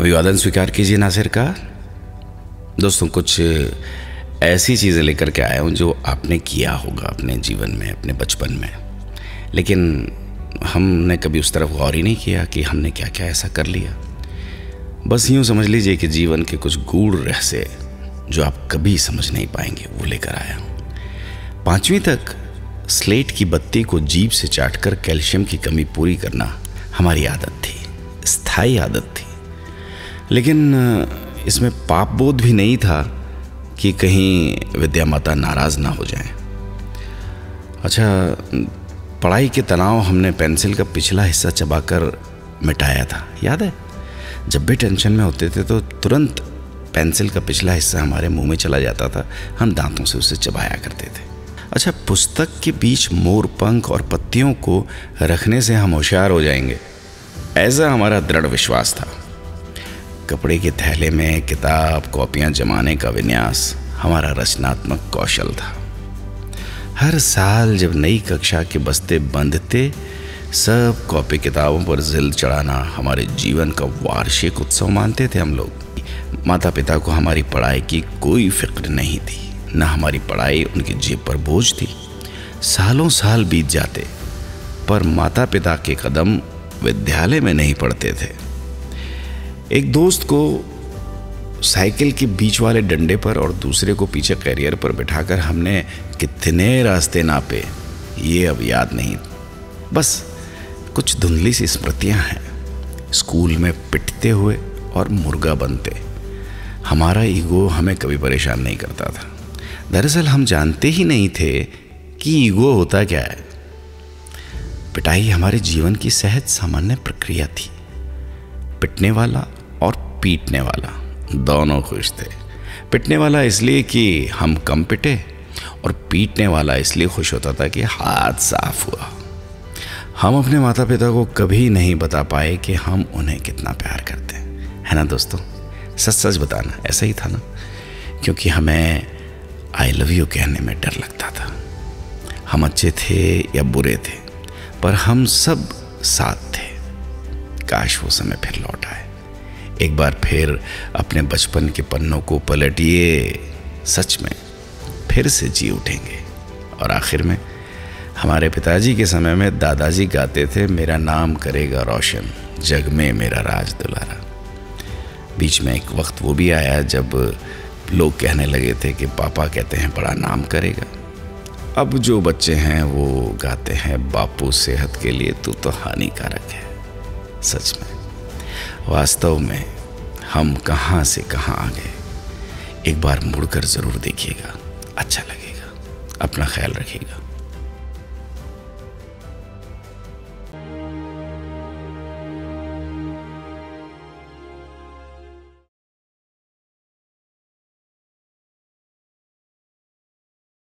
अभिवादन स्वीकार कीजिए नासिर का। दोस्तों, कुछ ऐसी चीज़ें लेकर के आया हूँ जो आपने किया होगा अपने जीवन में, अपने बचपन में, लेकिन हमने कभी उस तरफ गौर ही नहीं किया कि हमने क्या क्या ऐसा कर लिया। बस यूँ समझ लीजिए कि जीवन के कुछ गूढ़ रहस्य जो आप कभी समझ नहीं पाएंगे वो लेकर आया हूँ। 5वीं तक स्लेट की बत्ती को जीभ से चाटकर कैल्शियम की कमी पूरी करना हमारी आदत थी, स्थायी आदत थी। लेकिन इसमें पाप बोध भी नहीं था कि कहीं विद्या माता नाराज़ ना हो जाएं। अच्छा, पढ़ाई के तनाव हमने पेंसिल का पिछला हिस्सा चबाकर मिटाया था, याद है? जब भी टेंशन में होते थे तो तुरंत पेंसिल का पिछला हिस्सा हमारे मुंह में चला जाता था, हम दांतों से उसे चबाया करते थे। अच्छा, पुस्तक के बीच मोर पंख और पत्तियों को रखने से हम होशियार हो जाएंगे, ऐसा हमारा दृढ़ विश्वास था। कपड़े के थैले में किताब कॉपियाँ जमाने का विन्यास हमारा रचनात्मक कौशल था। हर साल जब नई कक्षा के बस्ते बंधते, सब कॉपी किताबों पर जिल चढ़ाना हमारे जीवन का वार्षिक उत्सव मानते थे हम लोग। माता पिता को हमारी पढ़ाई की कोई फिक्र नहीं थी, न हमारी पढ़ाई उनकी जेब पर बोझ थी। सालों साल बीत जाते पर माता पिता के कदम विद्यालय में नहीं पड़ते थे। एक दोस्त को साइकिल के बीच वाले डंडे पर और दूसरे को पीछे कैरियर पर बिठाकर हमने कितने रास्ते नापे, ये अब याद नहीं। बस कुछ धुंधली सी स्मृतियां हैं। स्कूल में पिटते हुए और मुर्गा बनते। हमारा ईगो हमें कभी परेशान नहीं करता था। दरअसल हम जानते ही नहीं थे कि ईगो होता क्या है। पिटाई हमारे जीवन की सहज सामान्य प्रक्रिया थी। पिटने वाला और पीटने वाला दोनों खुश थे। पिटने वाला इसलिए कि हम कम पिटे, और पीटने वाला इसलिए खुश होता था कि हाथ साफ हुआ। हम अपने माता पिता को कभी नहीं बता पाए कि हम उन्हें कितना प्यार करते हैं, है ना दोस्तों? सच सच बताना, ऐसा ही था ना? क्योंकि हमें आई लव यू कहने में डर लगता था। हम अच्छे थे या बुरे थे, पर हम सब साथ थे। काश वो समय फिर लौट आए। एक बार फिर अपने बचपन के पन्नों को पलटिए, सच में फिर से जी उठेंगे। और आखिर में हमारे पिताजी के समय में दादाजी गाते थे, मेरा नाम करेगा रोशन, जग में मेरा राज दुलारा। बीच में एक वक्त वो भी आया जब लोग कहने लगे थे कि पापा कहते हैं बड़ा नाम करेगा। अब जो बच्चे हैं वो गाते हैं, बापू सेहत के लिए तू तो हानिकारक है। सच में, वास्तव में हम कहाँ से कहाँ आ गए। एक बार मुड़कर ज़रूर देखिएगा, अच्छा लगेगा। अपना ख्याल रखिएगा।